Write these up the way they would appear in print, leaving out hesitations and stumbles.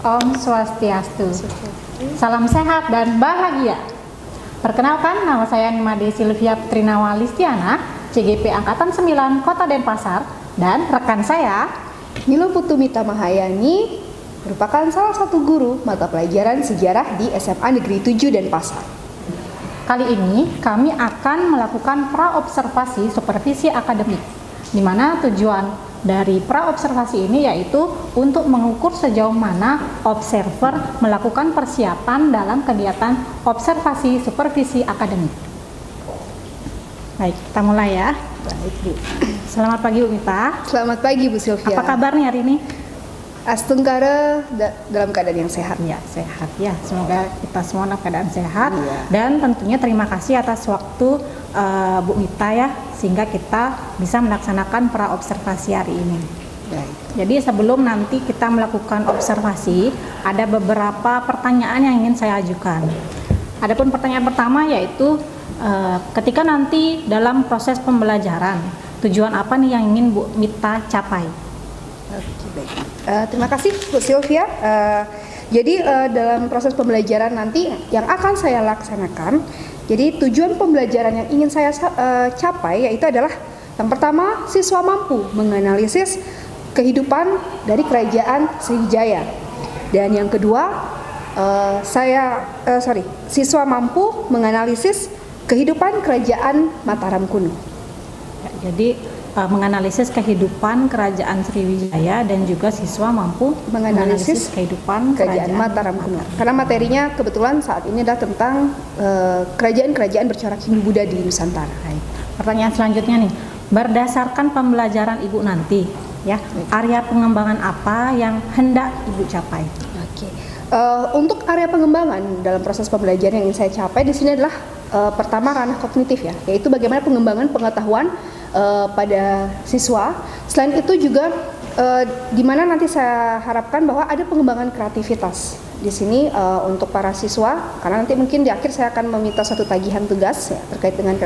Om Swastiastu. Salam sehat dan bahagia. Perkenalkan, nama saya Nimade Sylvia Trinawalistiana, CGP Angkatan 9 Kota Denpasar, dan rekan saya Nilo Putumita Mahayani merupakan salah satu guru mata pelajaran sejarah di SMA Negeri 7 Denpasar. Kali ini kami akan melakukan praobservasi supervisi akademik, di mana tujuan dari praobservasi ini yaitu untuk mengukur sejauh mana observer melakukan persiapan dalam kegiatan observasi supervisi akademik. Baik, kita mulai ya. Baik, Bu. Selamat pagi, Bu Mita. Selamat pagi, Bu Sylvia. Apa kabar nih hari ini? Astenggara dalam keadaan yang sehat. Ya, sehat ya. Semoga kita semua dalam keadaan sehat. Iya. Dan tentunya terima kasih atas waktu Bu Mita ya, sehingga kita bisa melaksanakan praobservasi hari ini. Baik. Jadi sebelum nanti kita melakukan observasi, ada beberapa pertanyaan yang ingin saya ajukan. Adapun pertanyaan pertama yaitu ketika nanti dalam proses pembelajaran, tujuan apa nih yang ingin Bu Mita capai? Oke, baik. Terima kasih, Bu Sylvia. Jadi dalam proses pembelajaran nanti yang akan saya laksanakan, jadi tujuan pembelajaran yang ingin saya capai yaitu adalah yang pertama, siswa mampu menganalisis kehidupan dari kerajaan Sriwijaya. Dan yang kedua, siswa mampu menganalisis kehidupan kerajaan Mataram kuno. Ya, jadi menganalisis kehidupan kerajaan Sriwijaya dan juga siswa mampu menganalisis kehidupan kerajaan Mataram kuno. Karena materinya kebetulan saat ini adalah tentang kerajaan-kerajaan bercorak Hindu-Buddha di Nusantara. Pertanyaan selanjutnya nih, berdasarkan pembelajaran Ibu nanti, ya, area pengembangan apa yang hendak Ibu capai? Oke. Untuk area pengembangan dalam proses pembelajaran yang ingin saya capai di sini adalah pertama ranah kognitif ya, yaitu bagaimana pengembangan pengetahuan pada siswa. Selain itu juga di mana nanti saya harapkan bahwa ada pengembangan kreativitas di sini untuk para siswa, karena nanti mungkin di akhir saya akan meminta satu tagihan tugas ya, terkait dengan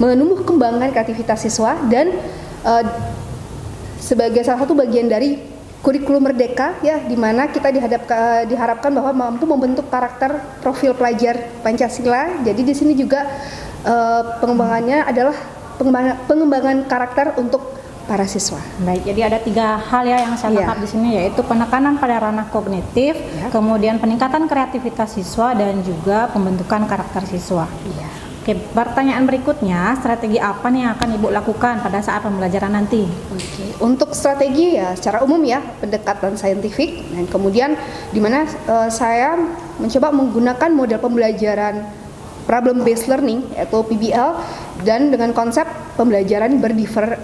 menumbuh kembangkan kreativitas siswa dan sebagai salah satu bagian dari kurikulum merdeka ya, di mana kita diharapkan bahwa mampu membentuk karakter profil pelajar Pancasila. Jadi di sini juga pengembangannya adalah pengembangan karakter untuk para siswa. Baik, jadi ada 3 hal ya yang saya tangkap di sini, yaitu penekanan pada ranah kognitif, kemudian peningkatan kreativitas siswa dan juga pembentukan karakter siswa. Oke, pertanyaan berikutnya, strategi apa nih yang akan Ibu lakukan pada saat pembelajaran nanti? Oke, untuk strategi ya secara umum ya, pendekatan saintifik, dan kemudian di mana saya mencoba menggunakan model pembelajaran problem based learning atau PBL, dan dengan konsep pembelajaran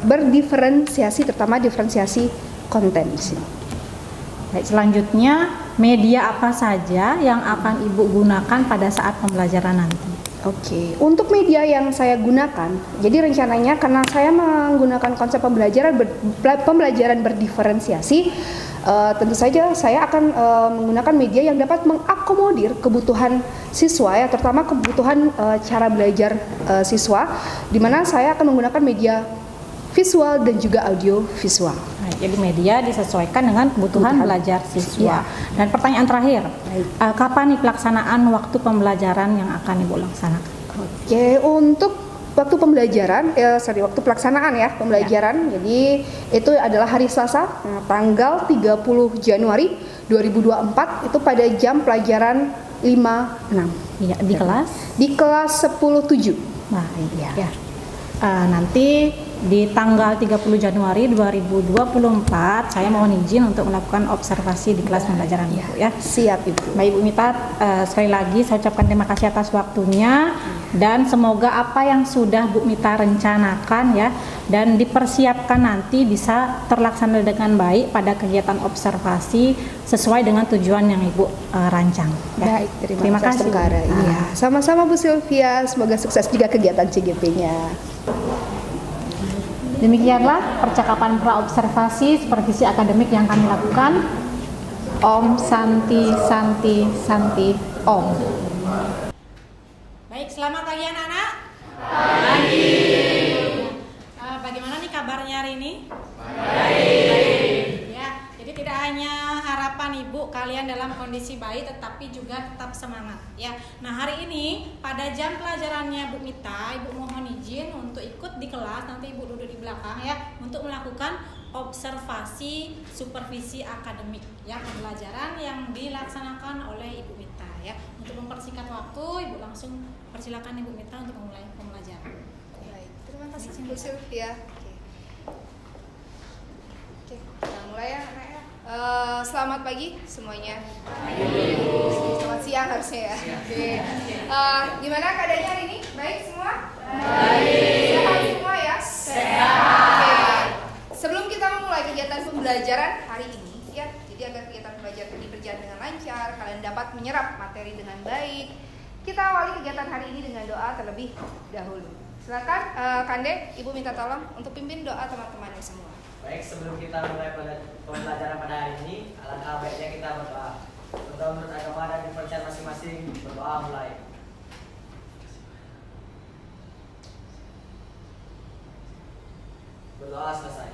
berdiferensiasi, terutama diferensiasi konten di sini. Baik, selanjutnya media apa saja yang akan Ibu gunakan pada saat pembelajaran nanti? Oke, untuk media yang saya gunakan, jadi rencananya karena saya menggunakan konsep pembelajaran berdiferensiasi, tentu saja saya akan menggunakan media yang dapat mengakomodir kebutuhan siswa ya, terutama kebutuhan cara belajar siswa, di mana saya akan menggunakan media visual dan juga audio visual. Nah, jadi media disesuaikan dengan kebutuhan belajar siswa. Dan pertanyaan terakhir, kapan nih pelaksanaan waktu pembelajaran yang akan Ibu laksanakan? Oke, untuk waktu pembelajaran, waktu pelaksanaan ya pembelajaran, jadi itu adalah hari Selasa, tanggal 30 Januari 2024, itu pada jam pelajaran 5-6. Ya, di kelas? Di kelas 10-7. Nah, ya. Nanti di tanggal 30 Januari 2024 saya mohon izin untuk melakukan observasi di kelas pembelajaran Ibu ya. Siap Ibu. Baik Bu Mita, sekali lagi saya ucapkan terima kasih atas waktunya, dan semoga apa yang sudah Bu Mita rencanakan ya dan dipersiapkan nanti bisa terlaksana dengan baik pada kegiatan observasi sesuai dengan tujuan yang Ibu rancang. Ya. Baik, terima kasih. Iya, sama-sama Bu Sylvia, semoga sukses juga kegiatan CGP-nya. Demikianlah percakapan praobservasi supervisi akademik yang kami lakukan. Om Santi Santi Santi Om. Baik, selamat pagi anak-anak. Pagi. Bagaimana nih kabarnya hari ini? Baik. Ya, jadi tidak tidak hanya harapan Ibu kalian dalam kondisi baik, tetapi juga tetap semangat ya. Nah, hari ini pada jam pelajarannya Bu Mita, Ibu mohon izin untuk ikut di kelas, nanti Ibu duduk di belakang ya, untuk melakukan observasi supervisi akademik ya, pembelajaran yang dilaksanakan oleh Ibu Mita ya. Untuk mempersingkat waktu, Ibu langsung persilakan Ibu Mita untuk memulai pembelajaran. Baik, terima kasih Bu Sylvia. Oke, kita mulai ya anak-anak. Selamat pagi semuanya. Selamat siang harusnya ya. Oke. Gimana keadaannya hari ini? Baik semua? Baik. Sehat semua ya? Sehat. Oke. Sebelum kita memulai kegiatan pembelajaran hari ini ya, jadi agar kegiatan pembelajaran ini berjalan dengan lancar, kalian dapat menyerap materi dengan baik, kita awali kegiatan hari ini dengan doa terlebih dahulu. Silakan Kande, Ibu minta tolong untuk pimpin doa teman-temannya semua. Baik, sebelum kita mulai pembelajaran pada hari ini, alangkah baiknya kita berdoa. Berdoa menurut agama dan kepercayaan masing-masing. Berdoa mulai. Berdoa selesai.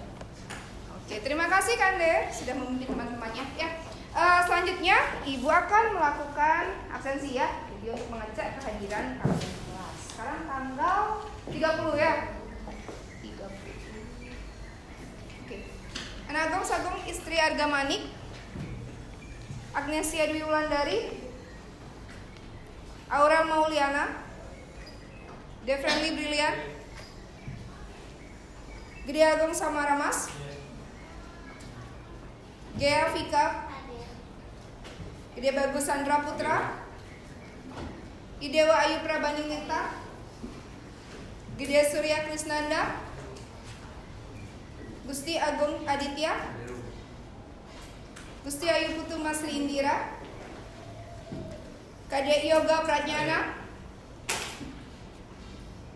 Oke, terima kasih Kande sudah memimpin teman-temannya. Ya, selanjutnya Ibu akan melakukan absensi ya, jadi untuk mengecek kehadiran kalian di kelas. Sekarang tanggal 30 ya. 30. Oke. Anagong Sagong Istri Argamanik, Agnesia Dwi Wulandari, Aurel Mauliana, Defriendly Brilian, Gede Agong Samaramas, Gea Vika, Gede Bagus Sandra Putra, Idewa Ayu Prabanding Neta, Gede Surya Krisnanda, Gusti Agung Aditya, Gusti Ayu Putu Masri Indira, Kadek Yoga Pratnyana,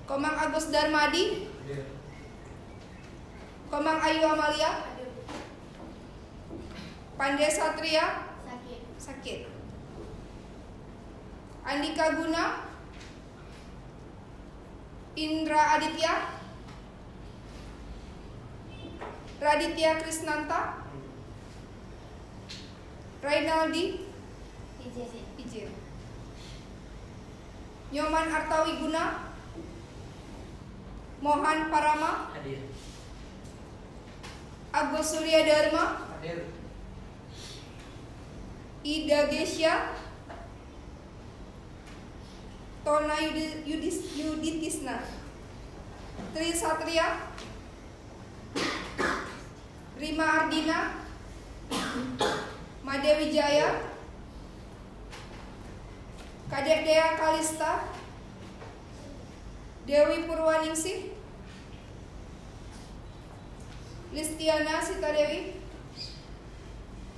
Komang Agus Darmadi, Komang Ayu Amalia, Pandey Satria sakit, Andika Guna, Indra Aditya, Raditya Krisnanta, Rainaldi Ijir, Nyoman Artawi Guna, Mohan Parama, Hadir. Agus Surya Dharma, Hadir. Ida Gesya, Tona Yuditisna, Tri Satria, Rima Ardina, Made Wijaya, Kadek Dea Kalista, Dewi Purwaningsih, Listiana Sita Dewi,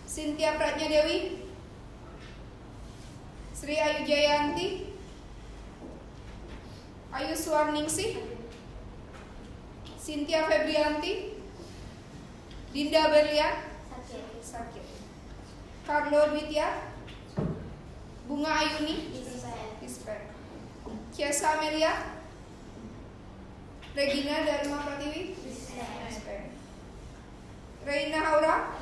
Cynthia Pratnya Dewi, Sri Ayu Jayanti, Ayu Suwarningsih, Cynthia Febrianti, Dinda Berlian sakit, Carlo Dwitya, Bunga Ayuni disper, Kiesa Amelia, Regina Dharma Pratiwi disper, Reina Haura,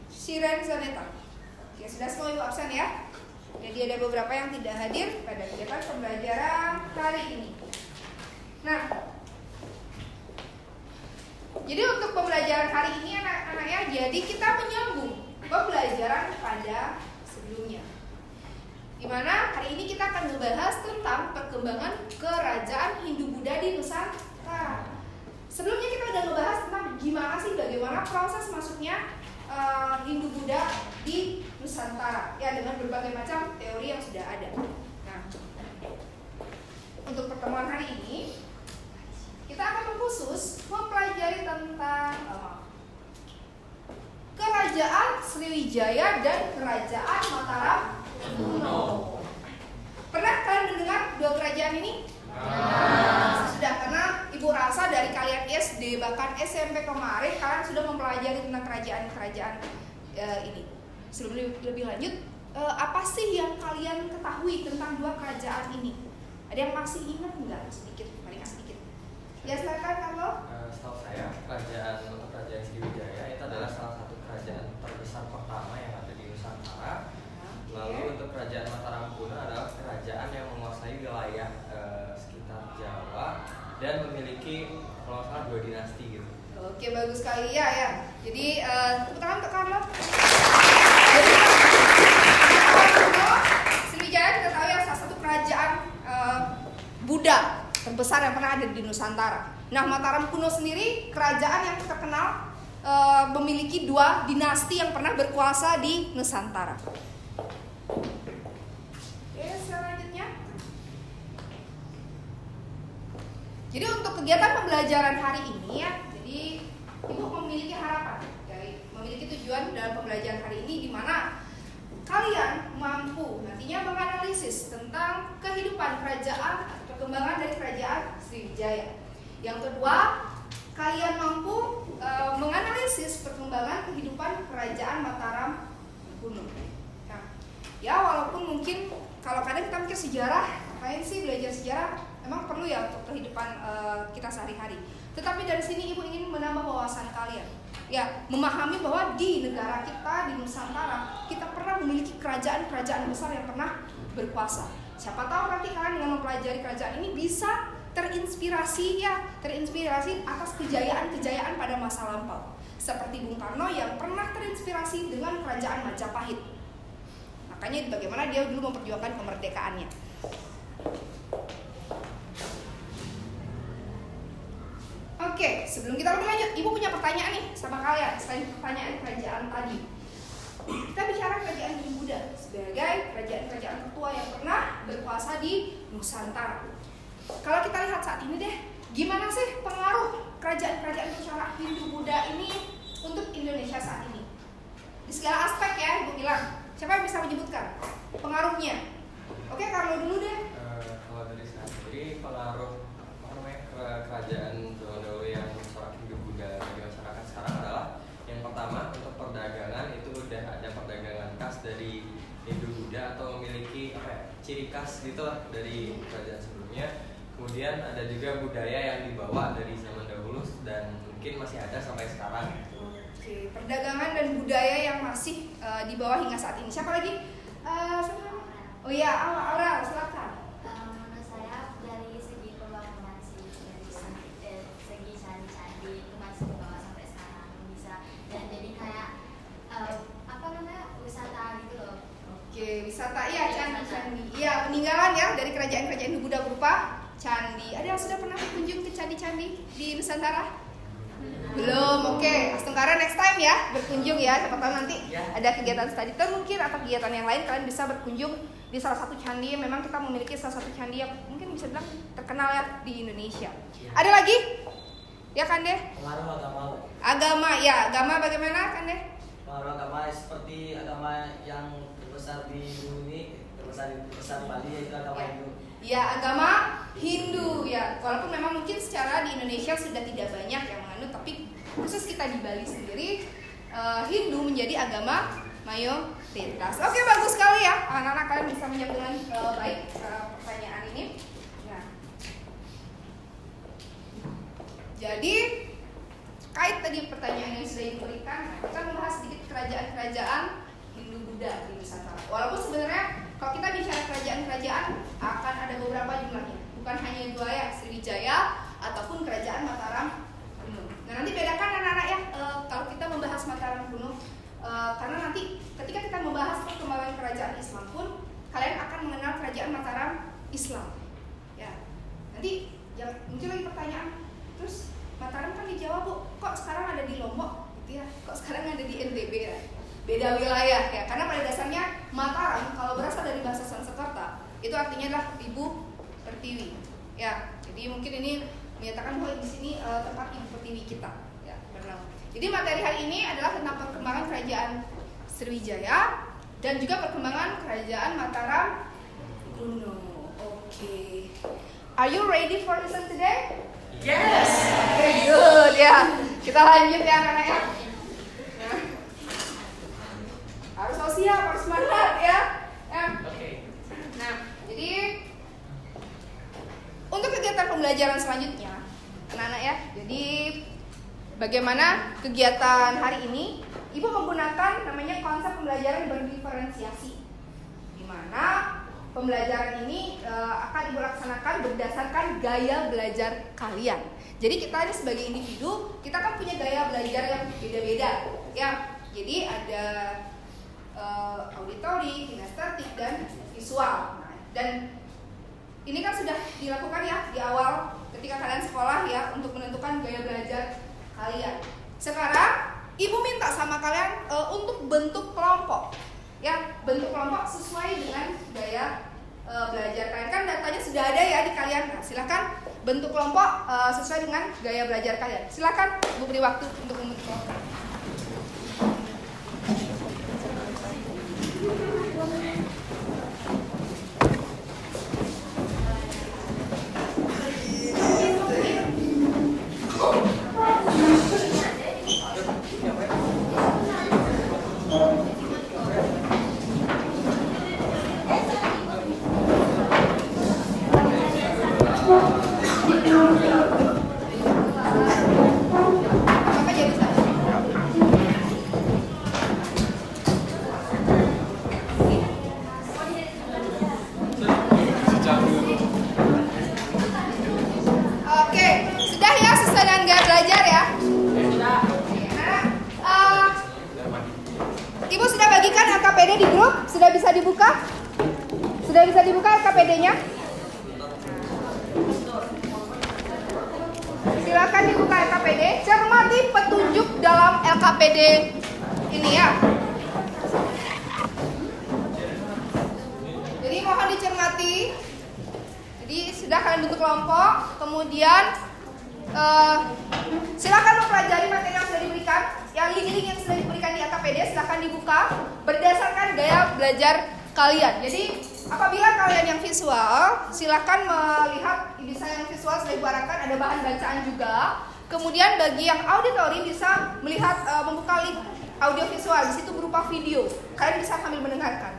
Shiren Zaneta. Oke, sudah semua Ibu absen ya. Jadi ada beberapa yang tidak hadir pada kegiatan pembelajaran hari ini. Nah, jadi untuk pembelajaran hari ini anak-anak ya, jadi kita menyambung pembelajaran pada sebelumnya. Dimana hari ini kita akan membahas tentang perkembangan kerajaan Hindu-Buddha di Nusantara. Sebelumnya kita udah membahas tentang gimana sih, bagaimana proses masuknya Hindu-Buddha di Nusantara ya, dengan berbagai macam teori yang sudah ada. Nah, untuk pertemuan hari ini kita akan mengkhusus mempelajari tentang kerajaan Sriwijaya dan kerajaan Mataram kuno. Pernah kalian mendengar dua kerajaan ini? Sudah, karena Ibu rasa dari kalian SD bahkan SMP kemarin kalian sudah mempelajari tentang kerajaan-kerajaan ini. Sebelum lebih lanjut, apa sih yang kalian ketahui tentang dua kerajaan ini? Ada yang masih ingat nggak? Sedikit, paling sedikit. Ya silakan Carlo. Setahu saya kerajaan Sriwijaya itu adalah salah satu kerajaan kerajaan Mataram kuno adalah kerajaan yang menguasai wilayah sekitar Jawa dan memiliki kalau nggak salah 2 dinasti gitu. Oke, bagus sekali ya. Jadi tepuk tangan untuk Carlo. Sriwijaya kita tahu ya salah satu kerajaan Buddha terbesar yang pernah ada di Nusantara. Nah, Mataram kuno sendiri kerajaan yang terkenal memiliki 2 dinasti yang pernah berkuasa di Nusantara. Oke, selanjutnya. Jadi untuk kegiatan pembelajaran hari ini ya, jadi Ibu memiliki harapan, ya, memiliki tujuan dalam pembelajaran hari ini di mana kalian mampu nantinya menganalisis tentang kehidupan kerajaan atau perkembangan dari kerajaan Sriwijaya. Yang kedua, kalian mampu menganalisis perkembangan kehidupan kerajaan Mataram kuno. Nah, ya walaupun mungkin kalau kadang kita mikir sejarah, ngapain sih belajar sejarah? Emang perlu ya untuk kehidupan kita sehari-hari. Tetapi dari sini Ibu ingin menambah wawasan kalian. Ya, memahami bahwa di negara kita, di Nusantara, kita pernah memiliki kerajaan-kerajaan besar yang pernah berkuasa. Siapa tahu nanti kalian dengan mempelajari kerajaan ini bisa terinspirasi atas kejayaan-kejayaan pada masa lampau. Seperti Bung Karno yang pernah terinspirasi dengan kerajaan Majapahit. Makanya bagaimana dia dulu memperjuangkan kemerdekaannya. Oke, sebelum kita lebih lanjut, Ibu punya pertanyaan nih sama kalian. Selain pertanyaan kerajaan tadi, kita bicara kerajaan Buddha sebagai kerajaan-kerajaan tertua yang pernah berkuasa di Nusantara. Kalau kita lihat saat ini deh, gimana sih pengaruh kerajaan-kerajaan bercorak Hindu-Buddha ini untuk Indonesia saat ini? Di segala aspek ya, Ibu bilang. Siapa yang bisa menyebutkan pengaruhnya? Oke, Carlo dulu deh. Kalau dari saya sendiri, pengaruh kerajaan dahulu yang bercorak Hindu-Buddha bagi masyarakat sekarang adalah yang pertama, untuk perdagangan itu udah ada perdagangan khas dari Hindu-Buddha atau memiliki ciri khas gitu lah dari kerajaan sebelumnya. Kemudian ada juga budaya yang dibawa dari zaman dahulu dan mungkin masih ada sampai sekarang. Oke, perdagangan dan budaya yang masih dibawa hingga saat ini. Siapa lagi? Oh iya, Aura, silakan. Menurut saya dari segi pembangunan sih, dari segi candi-candi itu masih dibawa sampai sekarang bisa, dan jadi kayak wisata gitu loh. Oke, wisata ya, candi-candi. Iya, peninggalan ya dari kerajaan-kerajaan Hindu-Buddha berupa candi. Ada yang sudah pernah berkunjung ke candi-candi di Nusantara? Belum, oke. Astungkara next time ya berkunjung ya. Siapa tahu nanti ada kegiatan study tour mungkin atau kegiatan yang lain, kalian bisa berkunjung di salah satu candi. Memang kita memiliki salah satu candi yang mungkin bisa bilang terkenal ya di Indonesia. Ada lagi? Ya kan deh? Pengaruh agama. Agama ya, agama bagaimana kan deh? Pengaruh agama seperti agama yang terbesar di bumi, terbesar di Bali, yaitu agama Hindu. Ya, agama Hindu ya. Walaupun memang mungkin secara di Indonesia sudah tidak banyak yang menganut, tapi khusus kita di Bali sendiri Hindu menjadi agama mayoritas. Oke, bagus sekali ya. Anak-anak kalian bisa menjawab dengan baik pertanyaan ini. Nah, jadi kait tadi pertanyaan yang sudah diberikan, kita membahas sedikit kerajaan-kerajaan Hindu-Buddha di Nusantara. Walaupun sebenarnya kalau kita bicara kerajaan-kerajaan akan ada beberapa jumlahnya, bukan hanya 2 ya, Sriwijaya ataupun kerajaan Mataram kuno. Nah, nanti bedakan anak-anak ya kalau kita membahas Mataram kuno, karena nanti ketika kita membahas perkembangan kerajaan Islam pun kalian akan mengenal kerajaan Mataram Islam. Ya, nanti yang muncul lagi pertanyaan, terus Mataram kan di Jawa Bu, kok sekarang ada di Lombok gitu ya, kok sekarang ada di NTB ya? Beda wilayah ya, karena pada dasarnya Mataram kalau berasal dari bahasa Sanskerta itu artinya adalah ibu pertiwi ya. Jadi mungkin ini menyatakan bahwa di sini tempat ibu pertiwi kita ya bernama. Jadi materi hari ini adalah tentang perkembangan kerajaan Sriwijaya dan juga perkembangan kerajaan Mataram kuno. Oke. Are you ready for lesson today? Yes. Very good ya. Kita lanjut ya anak-anak ya. Harus sosial, harus semangat ya. Oke. Nah, jadi untuk kegiatan pembelajaran selanjutnya, anak-anak ya. Jadi bagaimana kegiatan hari ini? Ibu menggunakan namanya konsep pembelajaran berdiferensiasi. di mana pembelajaran ini akan Ibu laksanakan berdasarkan gaya belajar kalian. Jadi kita ini sebagai individu, kita kan punya gaya belajar yang beda-beda, ya. Jadi ada auditori, kinestetik, dan visual. Nah, dan ini kan sudah dilakukan ya di awal ketika kalian sekolah ya untuk menentukan gaya belajar kalian. Sekarang Ibu minta sama kalian untuk bentuk kelompok, ya, bentuk kelompok sesuai dengan gaya belajar kalian. Kan datanya sudah ada ya di kalian. Nah, silakan bentuk kelompok sesuai dengan gaya belajar kalian. Silakan Ibu beri waktu untuk membentuk kelompok. Silakan dibuka LKPD, cermati petunjuk dalam LKPD ini ya. Jadi mohon dicermati. Jadi sudah kalian bentuk kelompok, kemudian silakan mempelajari materi yang sudah diberikan, yang link-link yang sudah diberikan di LKPD silakan dibuka berdasarkan gaya belajar kalian. Jadi apabila kalian yang visual, silakan melihat bisa yang visual sudah Ibu arahkan, ada bahan bacaan juga. Kemudian bagi yang auditori bisa melihat membuka link audio visual, di situ berupa video. Kalian bisa sambil mendengarkan.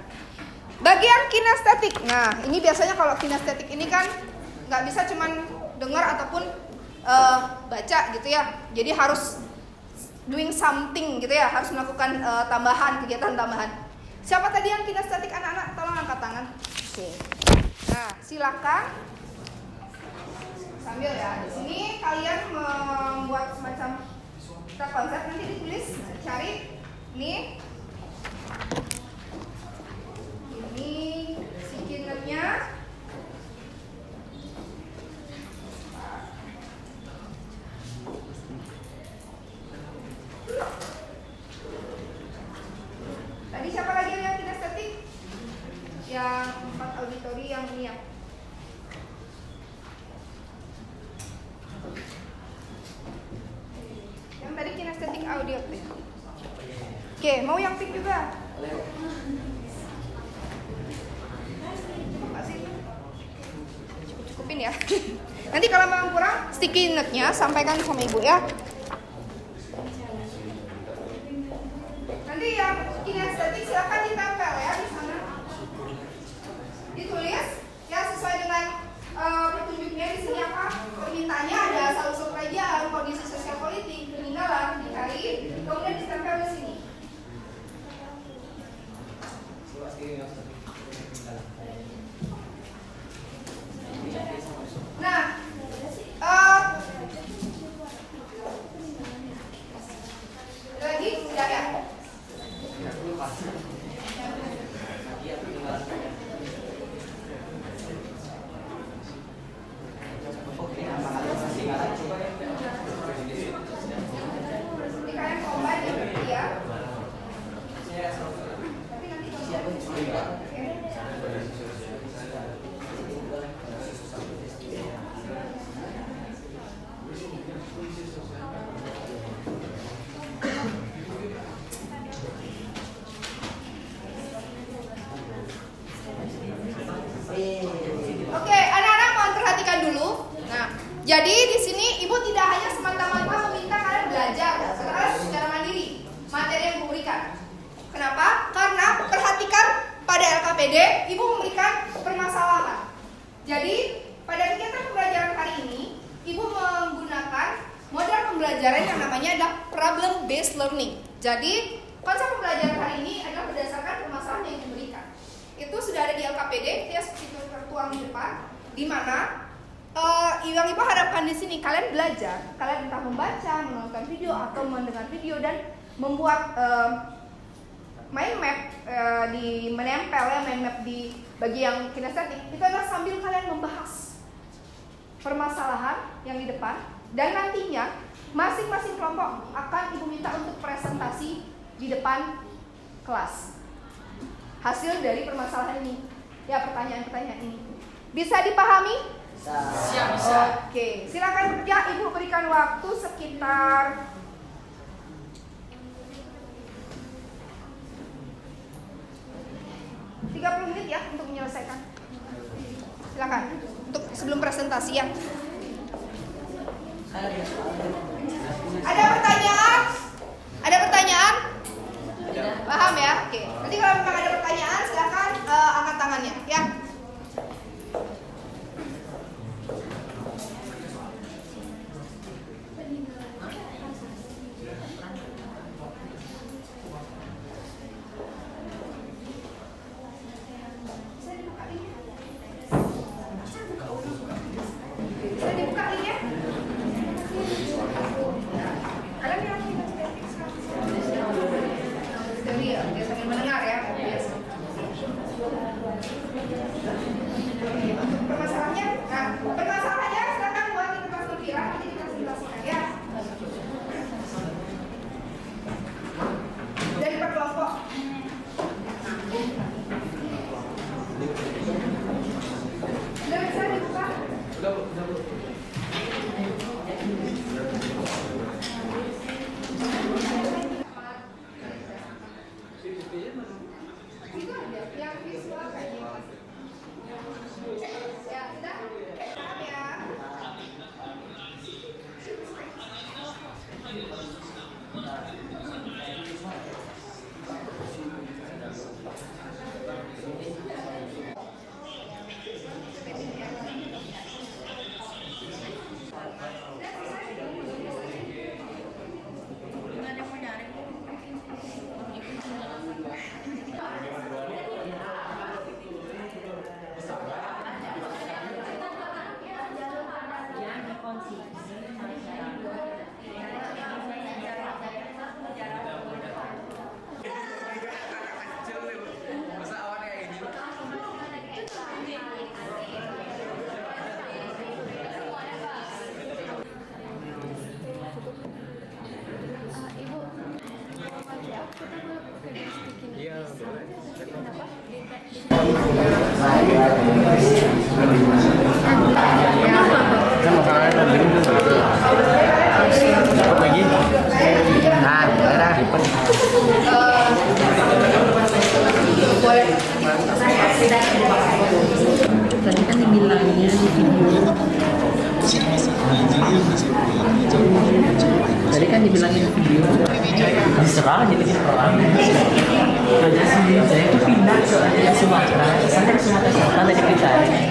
Bagi yang kinestetik, nah ini biasanya kalau kinestetik ini kan nggak bisa cuman dengar ataupun baca gitu ya. Jadi harus doing something gitu ya, harus melakukan kegiatan tambahan. Siapa tadi yang kinestetik anak-anak? Tolong angkat tangan. Oke. Nah, silakan sambil ya. Di sini kalian membuat semacam konsep, nanti ditulis, cari nih. Ini si kinernya. Tadi siapa lagi yang kinestetik? Yang 4 auditori yang ini ya. Yang tadi kinestetik audio tuh. Oke, mau yang pink juga? Cukupin ya. Nanti kalau memang kurang sticky note-nya sampaikan sama Ibu ya. Nanti yang kinestetik silakan ditempel ya di sana. Ditulis ya sesuai dengan petunjuknya di sini apa? Permintaannya ada asal usul kerajaan, kondisi sosial politik, peninggalan, dicari, kemudian ditempel di sini. Nah, lagi sudah ya. Ini kalian combine ya. Tapi nanti Oke, anak-anak mohon perhatikan dulu. Nah, jadi di sini Ibu tidak hanya semata-mata meminta kalian belajar secara mandiri materi yang Ibu berikan. Kenapa? Karena perhatikan pada LKPD Ibu memberikan permasalahan. Jadi pada kegiatan pembelajaran hari ini Ibu menggunakan model pembelajaran yang namanya adalah problem based learning. Jadi konsep pembelajaran hari ini adalah berdasarkan permasalahan yang diberikan. Itu sudah kalian belajar, kalian entah membaca, menonton video atau mendengar video dan membuat mind map menempel ya mind map di bagi yang kinestetik, itu adalah sambil kalian membahas permasalahan yang di depan dan nantinya masing-masing kelompok akan ibu minta untuk presentasi di depan kelas hasil dari permasalahan ini ya, pertanyaan-pertanyaan ini bisa dipahami? Bisa. Oke, silakan ya, ibu berikan waktu sekitar 30 menit ya untuk menyelesaikan. Silakan untuk sebelum presentasi ya. Ada pertanyaan? Ada pertanyaan? Paham ya? Oke. Nanti kalau memang ada pertanyaan silakan angkat tangannya ya. Tadi kan dibilangnya di video. Tadi kan dibilangnya di video. Diserang jadi orang. Kerja sendiri saya itu pindah ke Sumatera. Saya dari Sumatera Selatan dari Kutai.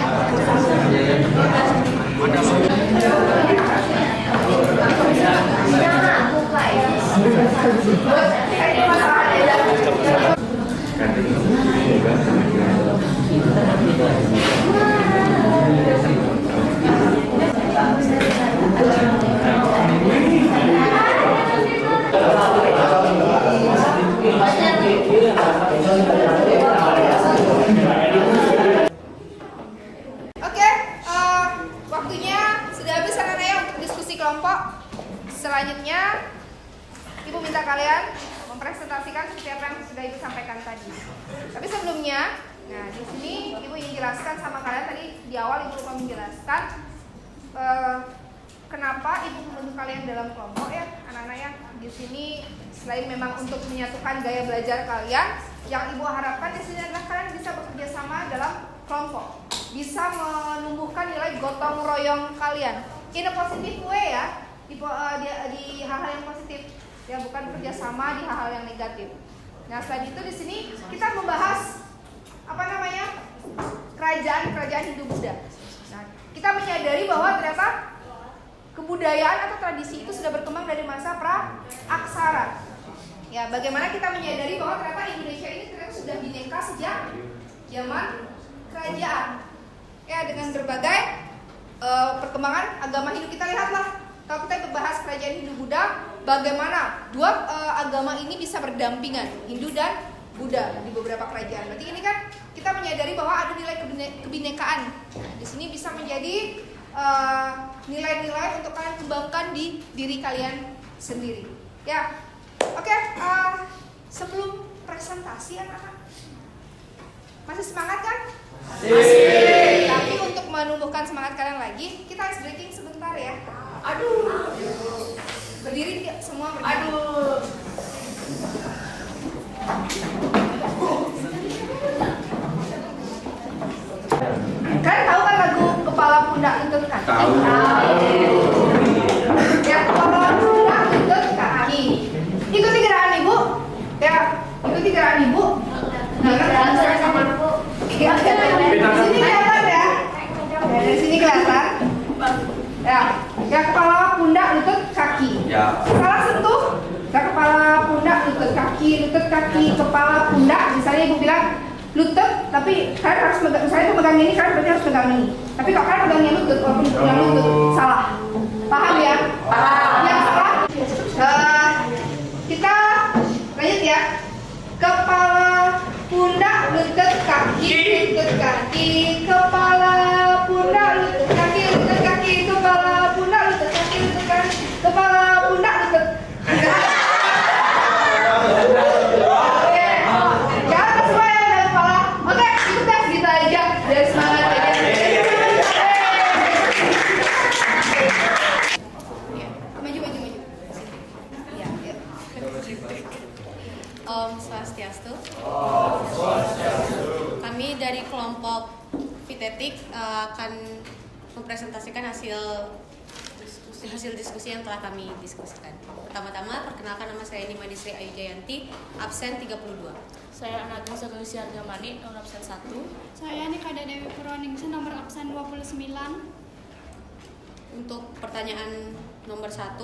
Waktunya sudah habis anak-anak ya untuk diskusi kelompok. Selanjutnya Ibu minta kalian mempresentasikan seperti apa yang sudah Ibu sampaikan tadi. Tapi sebelumnya, nah di sini Ibu ingin jelaskan sama kalian tadi di awal Ibu lupa menjelaskan kenapa Ibu membentuk kalian dalam kelompok ya, anak-anak ya. Di sini selain memang untuk menyatukan gaya belajar kalian, yang Ibu harapkan di sini adalah kalian bisa bekerja sama dalam kelompok, bisa menumbuhkan nilai gotong royong kalian in a positive way ya, di hal-hal yang positif ya, bukan kerjasama di hal-hal yang negatif. Nah selain itu di sini kita membahas apa namanya kerajaan Hindu-Buddha. Nah kita menyadari bahwa ternyata kebudayaan atau tradisi itu sudah berkembang dari masa pra-aksara. Ya, bagaimana kita menyadari bahwa ternyata Indonesia ini ternyata sudah bineka sejak zaman kerajaan. Ya, dengan berbagai perkembangan agama Hindu. Kita lihatlah, kalau kita bahas kerajaan Hindu Buddha, bagaimana dua agama ini bisa berdampingan, Hindu dan Buddha di beberapa kerajaan. Berarti ini kan kita menyadari bahwa ada nilai kebinekaan. Nah, di sini bisa menjadi nilai-nilai untuk kalian kembangkan di diri kalian sendiri. Ya, oke. Sebelum presentasi anak-anak, masih semangat kan? Masih. Tapi untuk menumbuhkan semangat kalian lagi, kita ice breaking sebentar ya. Aduh. Berdiri semua berdiri. Aduh. Kalian tahu kan lagu Kepala Pundak Lutut Kaki? Tahu. Ya, Kepala Pundak Lutut Kaki. Ikuti gerakan ibu. Ya, ikuti gerakan ibu. Nah, kan sama ibu. Di sini kelihatan ya. Dari sini kelihatan. Ya, kepala, pundak, lutut, kaki. Ya. Salah sentuh. Kepala, pundak, lutut, kaki, kepala, pundak. Misalnya ibu bilang lutut, tapi kalian harus megang. Misalnya ibu megang ini, kalian berarti harus megang ini. Tapi kalau kalian megangnya lutut, walaupun yang lutut salah. Paham ya? Paham. Yang salah. Kita lanjut ya. Kepala, pundak, lutut, kaki, kepala, pundak, lutut, kaki, kepala, pundak, lutut, kaki, kepala, pundak, lutut. Oke, jangan semua yang ada kepala. Oke, kita gitu aja. Biar semangat aja. Maju. Ya. Om Swastiastu. Kami dari kelompok Vitetik akan mempresentasikan hasil diskusi yang telah kami diskusikan. Pertama-tama, perkenalkan, nama saya Nima Disri Ayu Jayanti, absen 32. Saya Anagni Sagelusi Hargamani, nomor absen 1. Saya Nikada Dewi Purwaningsih, nomor absen 29. Untuk pertanyaan nomor 1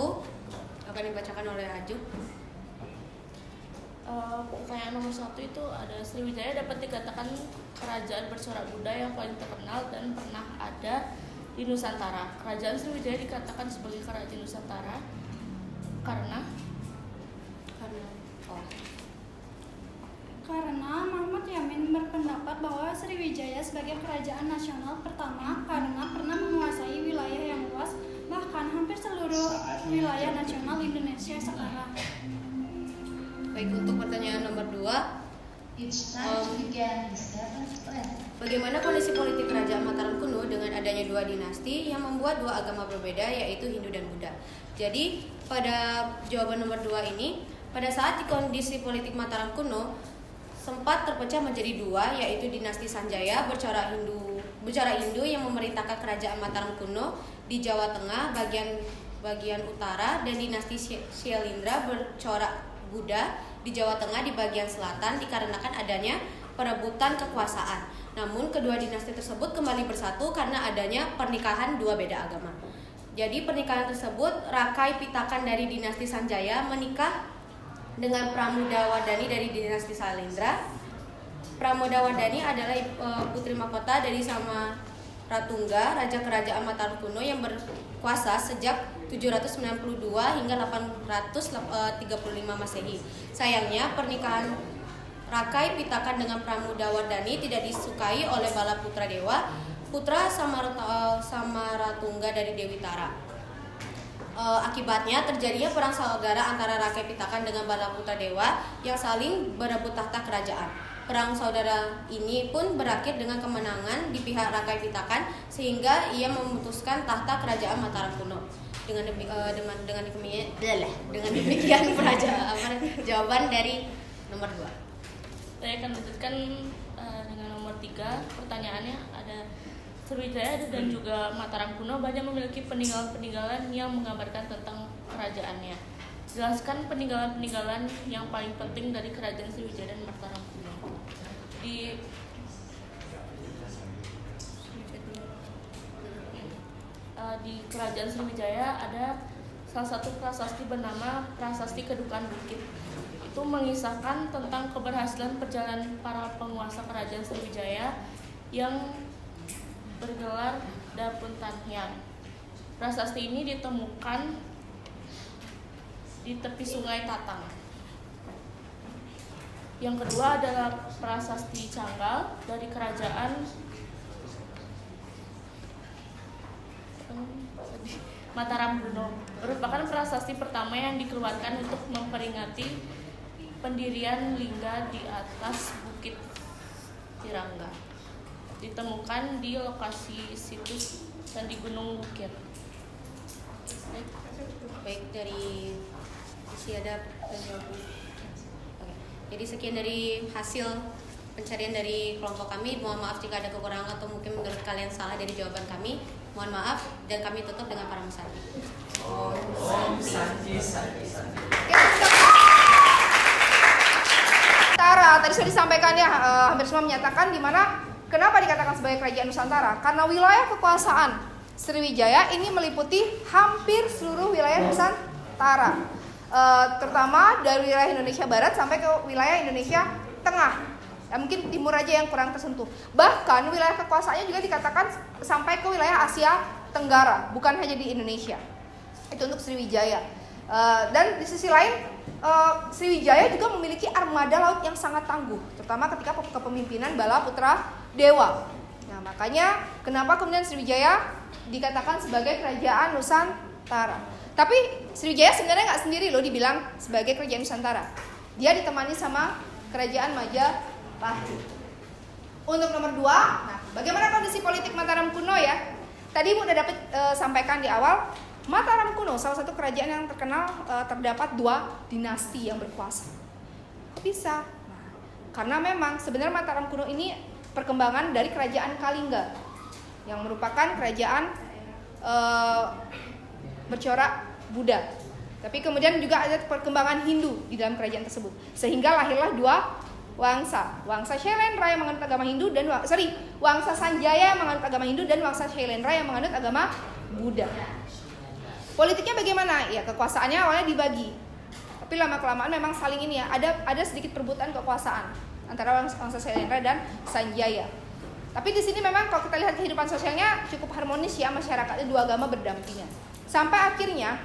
akan dibacakan oleh Aju. Pertanyaan nomor 1 itu ada, Sriwijaya dapat dikatakan kerajaan bercorak Buddha yang paling terkenal dan pernah ada di Nusantara. Kerajaan Sriwijaya dikatakan sebagai kerajaan Nusantara karena Mahmud Yamin berpendapat bahwa Sriwijaya sebagai kerajaan nasional pertama karena pernah menguasai wilayah yang luas, bahkan hampir seluruh wilayah nasional Indonesia sekarang. Baik, untuk pertanyaan nomor 2, bagaimana kondisi politik kerajaan Mataram kuno dengan adanya dua dinasti yang membuat dua agama berbeda, yaitu Hindu dan Buddha? Jadi pada jawaban nomor 2 ini, pada saat di kondisi politik Mataram kuno sempat terpecah menjadi dua, yaitu dinasti Sanjaya bercorak Hindu yang memerintahkan kerajaan Mataram kuno di Jawa Tengah bagian utara, dan dinasti Syailendra bercorak Buddha di Jawa Tengah di bagian selatan dikarenakan adanya perebutan kekuasaan. Namun kedua dinasti tersebut kembali bersatu karena adanya pernikahan dua beda agama. Jadi pernikahan tersebut, Rakai Pitakan dari dinasti Sanjaya menikah dengan Pramodawardhani dari dinasti Syailendra. Pramodawardhani adalah putri mahkota dari Samaratungga, raja kerajaan Mataram kuno yang berkuasa sejak 792 hingga 835 Masehi. Sayangnya pernikahan Rakai Pitakan dengan Pramodawardhani tidak disukai oleh Balaputra Dewa, putra Samaratungga dari Dewi Tara. Akibatnya terjadinya perang saudara antara Rakai Pitakan dengan Balaputra Dewa yang saling berebut tahta kerajaan. Perang saudara ini pun berakhir dengan kemenangan di pihak Rakai Pitakan sehingga ia memutuskan tahta kerajaan Mataram kuno. Dengan demikian jawaban dari nomor 2. Saya akan lanjutkan dengan nomor 3. Pertanyaannya ada, Sriwijaya dan juga Mataram kuno banyak memiliki peninggalan-peninggalan yang menggambarkan tentang kerajaannya. Jelaskan peninggalan-peninggalan yang paling penting dari kerajaan Sriwijaya dan Mataram kuno. Di kerajaan Sriwijaya ada salah satu prasasti bernama Prasasti Kedukaan Bukit. Itu mengisahkan tentang keberhasilan perjalanan para penguasa kerajaan Sriwijaya yang bergelar Dapuntanhyang. Prasasti ini ditemukan di tepi sungai Tatang. Yang kedua adalah prasasti Canggal dari kerajaan Mataram kuno, merupakan prasasti pertama yang dikeluarkan untuk memperingati pendirian lingga di atas Bukit Tirangga. Ditemukan di lokasi situs Candi Gunung Bukit. Baik, dari Siadap dan Yobu. Oke. Jadi sekian dari hasil pencarian dari kelompok kami. Mohon maaf jika ada kekurangan atau mungkin menurut kalian salah dari jawaban kami. Mohon maaf, dan kami tutup dengan para mesati. Om Santi. Nusantara tadi sudah disampaikan ya, hampir semua menyatakan di mana kenapa dikatakan sebagai kerajaan Nusantara, karena wilayah kekuasaan Sriwijaya ini meliputi hampir seluruh wilayah Nusantara, terutama dari wilayah Indonesia Barat sampai ke wilayah Indonesia Tengah. Ya, mungkin timur aja yang kurang tersentuh. Bahkan wilayah kekuasaannya juga dikatakan sampai ke wilayah Asia Tenggara, bukan hanya di Indonesia. Itu untuk Sriwijaya. Dan di sisi lain, Sriwijaya juga memiliki armada laut yang sangat tangguh, terutama ketika kepemimpinan Bala Putra Dewa. Nah, makanya kenapa kemudian Sriwijaya dikatakan sebagai kerajaan Nusantara. Tapi Sriwijaya sebenarnya nggak sendiri loh dibilang sebagai kerajaan Nusantara. Dia ditemani sama kerajaan Majapahit. Untuk nomor 2, nah, bagaimana kondisi politik Mataram kuno ya? Tadi Ibu udah dapat sampaikan di awal, Mataram kuno salah satu kerajaan yang terkenal terdapat 2 dinasti yang berkuasa. Kok bisa? Nah, karena memang sebenarnya Mataram kuno ini perkembangan dari kerajaan Kalingga yang merupakan kerajaan bercorak Buddha. Tapi kemudian juga ada perkembangan Hindu di dalam kerajaan tersebut, sehingga lahirlah 2 Wangsa Shailendra yang menganut agama Hindu dan Wangsa Sanjaya yang menganut agama Hindu dan Wangsa Shailendra yang menganut agama Buddha. Politiknya bagaimana? Ya, kekuasaannya awalnya dibagi. Tapi lama-kelamaan memang saling ini ya, ada sedikit perebutan kekuasaan antara Wangsa Shailendra dan Sanjaya. Tapi di sini memang kalau kita lihat kehidupan sosialnya cukup harmonis ya, masyarakatnya 2 agama berdampingan. Sampai akhirnya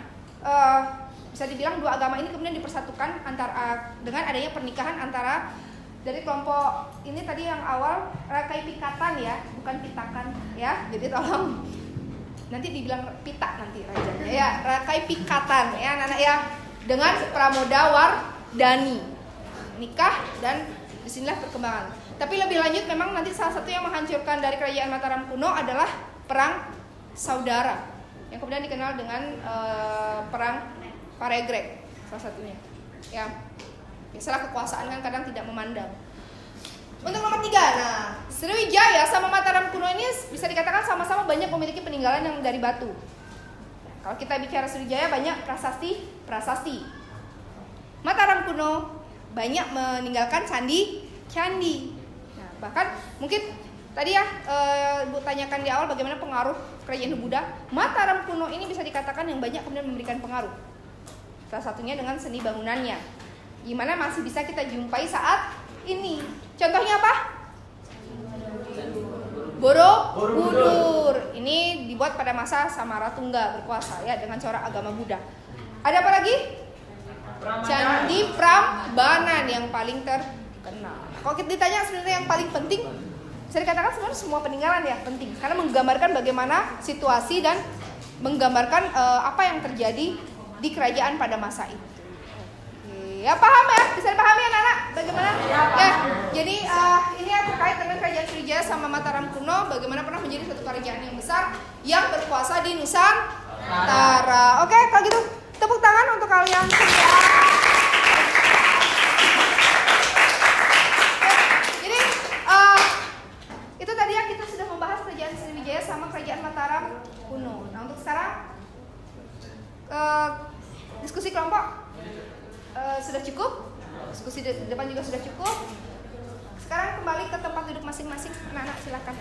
bisa dibilang 2 agama ini kemudian dipersatukan dengan adanya pernikahan antara dari kelompok ini tadi yang awal Rakai Pikatan ya, bukan Pitakan ya. Jadi tolong nanti dibilang Pita nanti rajanya ya, Rakai Pikatan ya anak-anak ya, dengan Pramoda Wardani nikah, dan disinilah perkembangan. Tapi lebih lanjut memang nanti salah satu yang menghancurkan dari kerajaan Mataram kuno adalah perang saudara yang kemudian dikenal dengan perang Paregreg salah satunya ya. Biasalah kekuasaan kan kadang tidak memandang. Untuk nomor 3, nah Sriwijaya sama Mataram kuno ini bisa dikatakan sama-sama banyak memiliki peninggalan yang dari batu. Kalau kita bicara Sriwijaya banyak prasasti. Mataram kuno banyak meninggalkan candi. Nah, bahkan mungkin tadi ya Ibu tanyakan di awal bagaimana pengaruh kerajaan Hindu Buddha. Mataram kuno ini bisa dikatakan yang banyak kemudian memberikan pengaruh. Salah satunya dengan seni bangunannya, gimana masih bisa kita jumpai saat ini. Contohnya apa? Borobudur. Ini dibuat pada masa Samaratungga berkuasa ya, dengan corak agama Buddha. Ada apa lagi? Candi Prambanan yang paling terkenal. Kalau kita ditanya sebenarnya yang paling penting, bisa dikatakan sebenarnya semua peninggalan ya penting, karena menggambarkan bagaimana situasi dan menggambarkan apa yang terjadi di kerajaan pada masa itu. Ya paham ya, bisa dipahami anak-anak bagaimana? Ya, jadi ini ya terkait dengan kerajaan Sriwijaya sama Mataram kuno, bagaimana pernah menjadi suatu kerajaan yang besar yang berkuasa di Nusantara. Oke, kalau gitu tepuk tangan untuk kalian semua. Jadi itu tadi ya, kita sudah membahas kerajaan Sriwijaya sama kerajaan Mataram kuno. Nah untuk sekarang diskusi kelompok sudah cukup, diskusi di depan juga sudah cukup. Sekarang kembali ke tempat duduk masing-masing. Anak-anak silakan.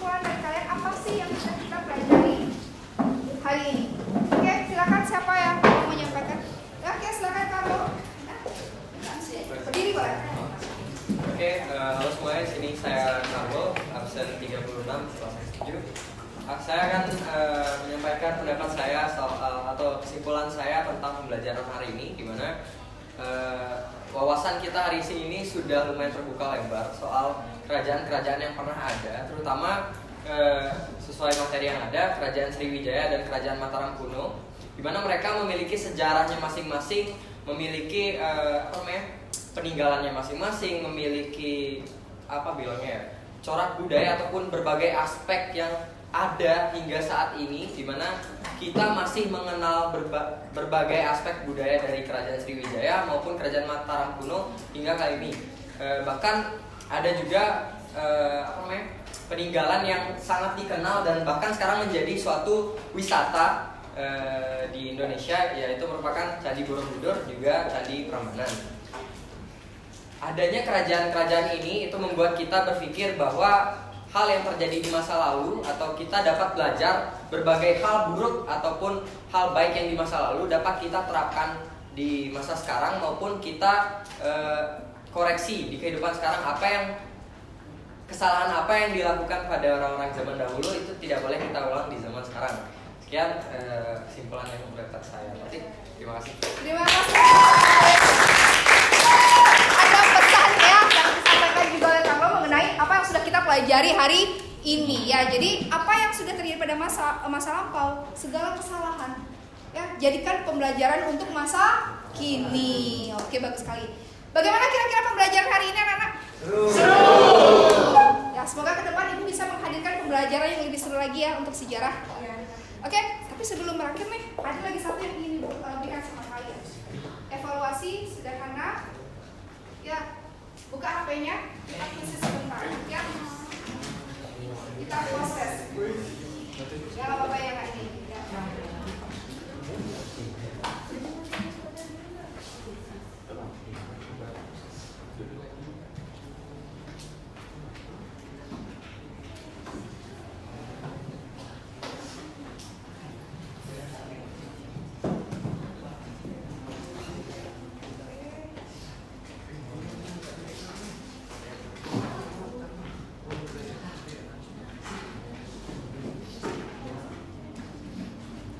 kesimpulan dari kalian apa sih yang bisa kita pelajari hari ini? Oke, silakan siapa yang mau menyampaikan? Oke, silakan kamu. Berdiri boleh. Oke, halo semuanya, sini saya Carlo, absen 36 kelas 7. Saya akan menyampaikan pendapat saya soal atau kesimpulan saya tentang pembelajaran hari ini, di mana wawasan kita hari ini sudah lumayan terbuka lebar soal kerajaan-kerajaan yang pernah ada, terutama sesuai materi yang ada, Kerajaan Sriwijaya dan Kerajaan Mataram kuno, di mana mereka memiliki sejarahnya masing-masing, memiliki peninggalannya masing-masing, memiliki corak budaya ataupun berbagai aspek yang ada hingga saat ini, di mana kita masih mengenal berbagai aspek budaya dari Kerajaan Sriwijaya maupun Kerajaan Mataram kuno hingga kali ini. Bahkan ada juga peninggalan yang sangat dikenal dan bahkan sekarang menjadi suatu wisata di Indonesia, yaitu merupakan Candi Borobudur juga Candi Prambanan. Adanya kerajaan-kerajaan ini itu membuat kita berpikir bahwa hal yang terjadi di masa lalu atau kita dapat belajar berbagai hal buruk ataupun hal baik yang di masa lalu dapat kita terapkan di masa sekarang maupun kita koreksi di kehidupan sekarang. Kesalahan apa yang dilakukan pada orang-orang zaman dahulu itu tidak boleh kita ulang di zaman sekarang. Sekian kesimpulan yang menurut saya. Terima kasih. Terima kasih. Ada pesan ya yang disampaikan juga oleh Carlo mengenai apa yang sudah kita pelajari hari ini ya. Jadi apa yang sudah terjadi pada masa lampau, segala kesalahan ya, jadikan pembelajaran untuk masa kini. Oke, bagus sekali. Bagaimana kira-kira pembelajaran hari ini anak-anak? Seru. Ya, semoga ke depan Ibu bisa menghadirkan pembelajaran yang lebih seru lagi ya untuk sejarah. Oke, tapi sebelum berakhir nih, ada lagi satu yang ingin Ibu berikan sama kalian. Evaluasi sederhana. Ya, buka HP-nya, kita isi sebentar ya. Kita proses. Ya, apa-apa ya Kak ini. Ya.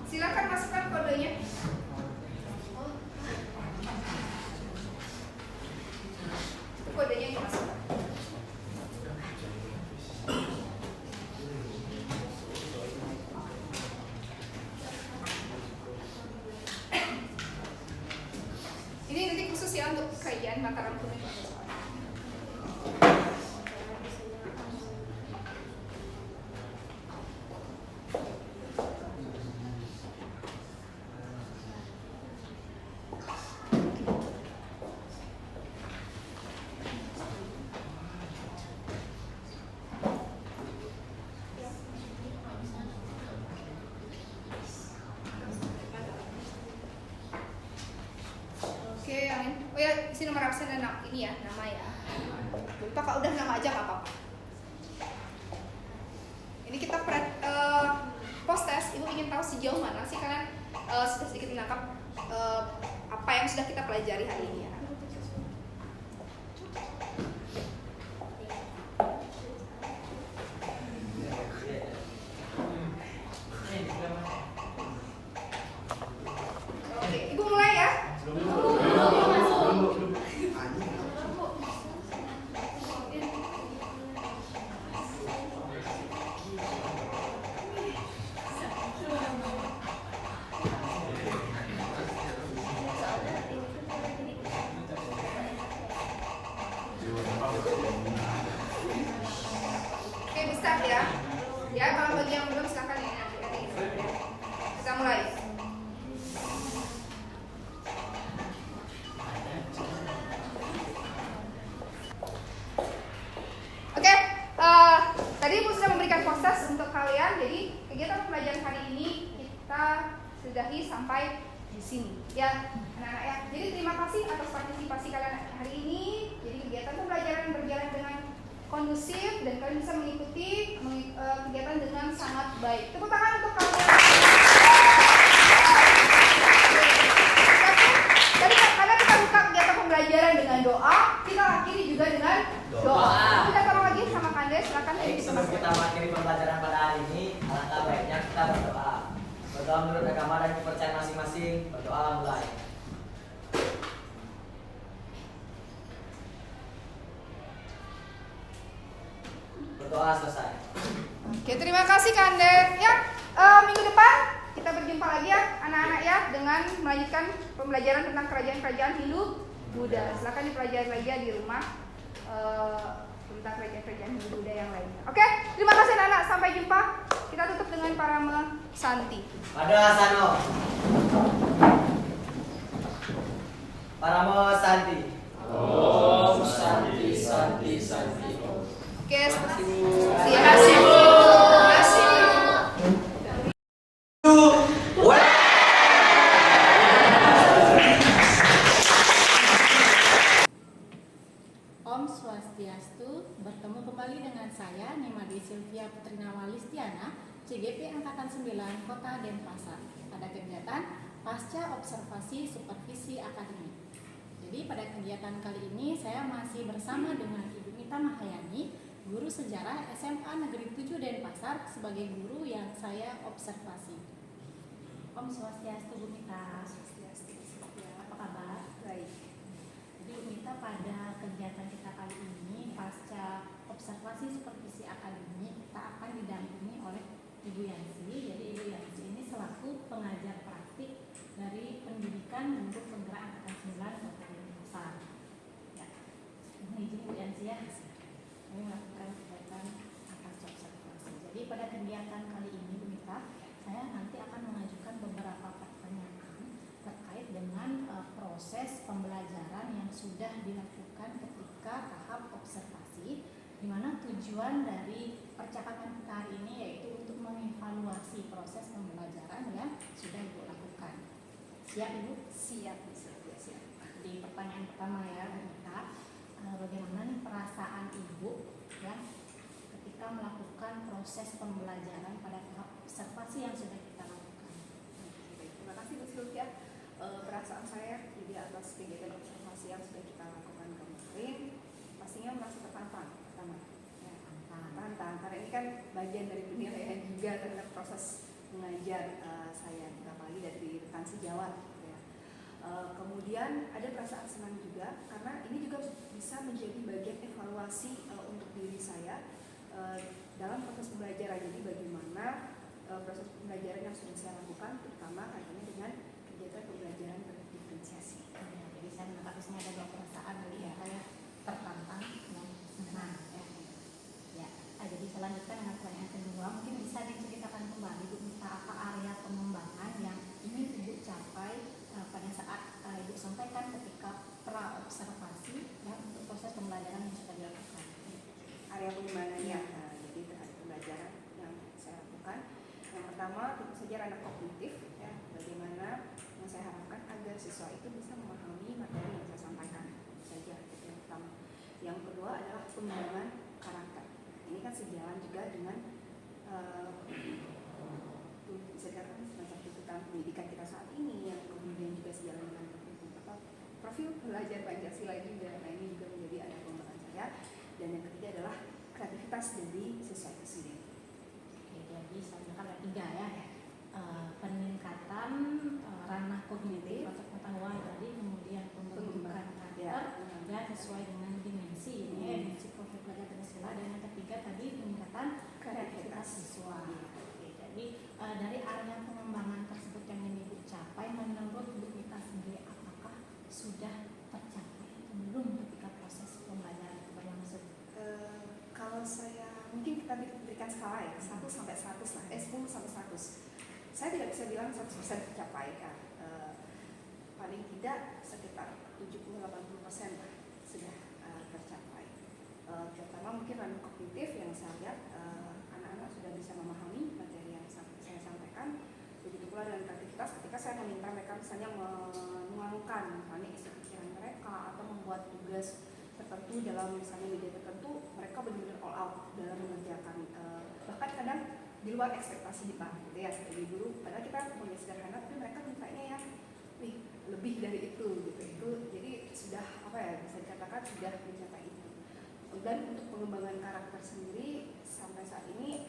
Silakan masukkan kodenya. Kodenya dimasukkan. Ini nanti khusus ya untuk Kerajaan Mataram kuno. Oke, amin. Oh ya, isi nomor absen dan ini ya, nama ya. Lupa kalau udah nama aja nggak apa-apa. Ini kita post test. Ibu ingin tahu sejauh mana sih kalian sudah sedikit menangkap apa yang sudah kita pelajari hari ini ya. Oke, Ibu mulai ya. Oke, bisa ya. Ya, kalau bagi yang belum silakan ya. Kita mulai. Oke, tadi Ibu sudah memberikan proses untuk kalian. Jadi kegiatan pembelajaran hari ini kita sudahi sampai di sini, ya, anak-anak ya. Jadi terima kasih atas partisipasi kalian hari ini. Jadi kegiatan pembelajaran berjalan dengan kondusif dan kalian bisa mengikuti Baik, tepuk tangan untuk kalian. Tadi karena kita buka kegiatan pembelajaran dengan doa, kita akhiri juga dengan doa. Kita tolong lagi sama Kandes, silakan. Baik, sebelum kita mengakhiri pembelajaran pada hari ini, alangkah baiknya kita berdoa. Berdoa menurut agama dan kepercayaan masing-masing. Berdoa mulai. Berdoa selesai. Oke, terima kasih Kandes. Ya, minggu depan kita berjumpa lagi ya anak-anak ya dengan melanjutkan pembelajaran tentang kerajaan-kerajaan Hindu Buddha. Silakan dipelajari lagi ya di rumah tentang kerajaan-kerajaan Hindu Buddha yang lainnya. Oke, terima kasih anak-anak. Sampai jumpa. Kita tutup dengan Parama Santi. Pada Asano. Paramo Santi. Om Santi Santi Santi. Oke, terima kasih Bu. Terima kasih. Om Swastiastu, bertemu kembali dengan saya Nimadi Sylvia Putri Nawalistiana, CGP Angkatan 9 Kota Denpasar pada kegiatan Pasca Observasi Supervisi Akademik. Jadi pada kegiatan kali ini saya masih bersama dengan Ibu Mita Mahayani, guru sejarah SMA Negeri 7 Denpasar sebagai guru yang saya observasi. Om Swastiastu Bu Mita. Swastiastu. Apa kabar? Baik. Jadi Bu Mita, pada kegiatan kita kali ini pasca observasi supervisi akademik kita akan didampingi oleh Ibu Yansi. Jadi Ibu Yansi ini selaku pengajar praktik dari pendidikan untuk penggerak angkatan 9 Kota Denpasar. Ya. Mohon izin Bu Yansi ya. Kami melakukan kegiatan pasca observasi. Jadi pada kegiatan kali ini Bu Mita, saya nanti akan mengajukan beberapa pertanyaan terkait dengan proses pembelajaran yang sudah dilakukan ketika tahap observasi, di mana tujuan dari percakapan kita hari ini yaitu untuk mengevaluasi proses pembelajaran yang sudah Ibu lakukan. Siap Ibu? Siap. Di pertanyaan pertama ya Bu Mita, bagaimana nih perasaan Ibu ya ketika melakukan proses pembelajaran pada tahap observasi yang sudah kita lakukan? Terima kasih Bu Sylvia. Perasaan saya jadi atas kegiatan observasi yang sudah kita lakukan kemarin pastinya merasa tertantang pertama. Ya, tertantang karena ini kan bagian dari penilaian juga terhadap proses mengajar saya, apalagi dari rekan sejawat. Ya. Kemudian ada perasaan senang juga karena ini juga bisa menjadi bagian evaluasi untuk diri saya dalam proses pembelajaran. Jadi bagaimana proses pembelajaran yang sudah saya lakukan, terutama kaitannya dengan kegiatan pembelajaran berdiferensiasi. Ya, jadi saya menangkap di sini ada dua perasaan tadi ya, kayak tertantang dan senang. Ya. Jadi selanjutnya dengan pertanyaan kedua, mungkin bisa diceritakan kembali Bu Mita apa area pengembangan yang ingin Ibu capai pada saat Ibu sampaikan ketika pra observasi ya, untuk proses pembelajaran yang sudah dilakukan. Area pengembangannya, jadi terhadap pembelajaran yang saya lakukan. Yang pertama tentu saja ranah kognitif, ya, bagaimana yang saya harapkan agar siswa itu bisa memahami materi yang saya sampaikan saja, itu yang pertama. Yang kedua adalah pengembangan karakter. Ini kan sejalan juga dengan bisa dikatakan semacam tuntutan pendidikan kita saat ini, yang kemudian juga sejalan dengan profil belajar Pancasila juga. Nah ini juga menjadi area pengembangan saya. Dan yang ketiga adalah kreativitas dari siswa itu sendiri. Oke, jadi saya ada tiga ya, peningkatan ranah kognitif atau pengetahuan tadi, kemudian pembentukan karakter dan sesuai dengan dimensi ini ya, dimensi profil belajar Pancasila, dan yang ketiga tadi peningkatan kreativitas siswa. Oke, jadi dari area pengembangan tersebut yang ingin Ibu capai, menurut Bu Mita sendiri apakah sudah tercapai atau belum ketika proses pembelajaran itu berlangsung? Kalau saya mungkin kita berikan skala ya, 1 sampai 100 lah, 10 sampai 100. Saya tidak bisa bilang 100% tercapai ya. Paling tidak sekitar 70-80% lah sudah tercapai. Terutama mungkin ranah kognitif yang saya lihat anak-anak sudah bisa memahami materi yang saya sampaikan. Begitu pula dengan kreativitas ketika saya meminta mereka misalnya menuangkan misalnya isi pikiran mereka atau membuat tugas tertentu dalam misalnya media tertentu, mereka benar-benar all out dalam mengerjakan. Bahkan kadang di luar ekspektasi kita gitu ya sebagai guru. Padahal kita punya sederhana, tapi mereka mintanya yang lebih dari itu gitu. Itu jadi sudah apa ya, bisa dikatakan sudah mencapai itu. Dan untuk pengembangan karakter sendiri sampai saat ini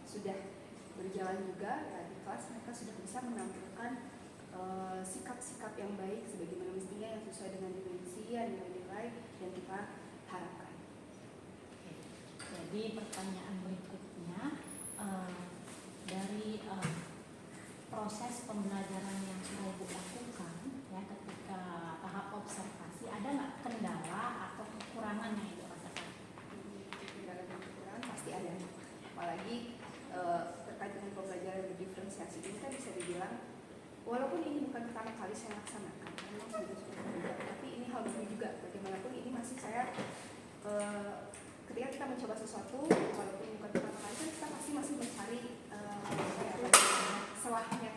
sudah berjalan juga ya, di kelas mereka sudah bisa menampilkan sikap-sikap yang baik sebagaimana mestinya yang sesuai dengan dimensi dan nilai-nilai yang kita harapkan. Jadi pertanyaan berikutnya, dari proses pembelajaran yang sudah Ibu lakukan ya ketika tahap observasi, ada nggak kendala atau kekurangan yang Ibu rasakan? Kendala dan kekurangan pasti ada, apalagi terkait dengan pembelajaran berdiferensiasi ini kan bisa dibilang walaupun ini bukan pertama kali saya laksanakan, memang sudah berbeda, tapi ini hal baru juga. Bagaimanapun ini masih saya ketika kita mencoba sesuatu, walaupun bukan pertama kali, kan kita masih mencari selahnya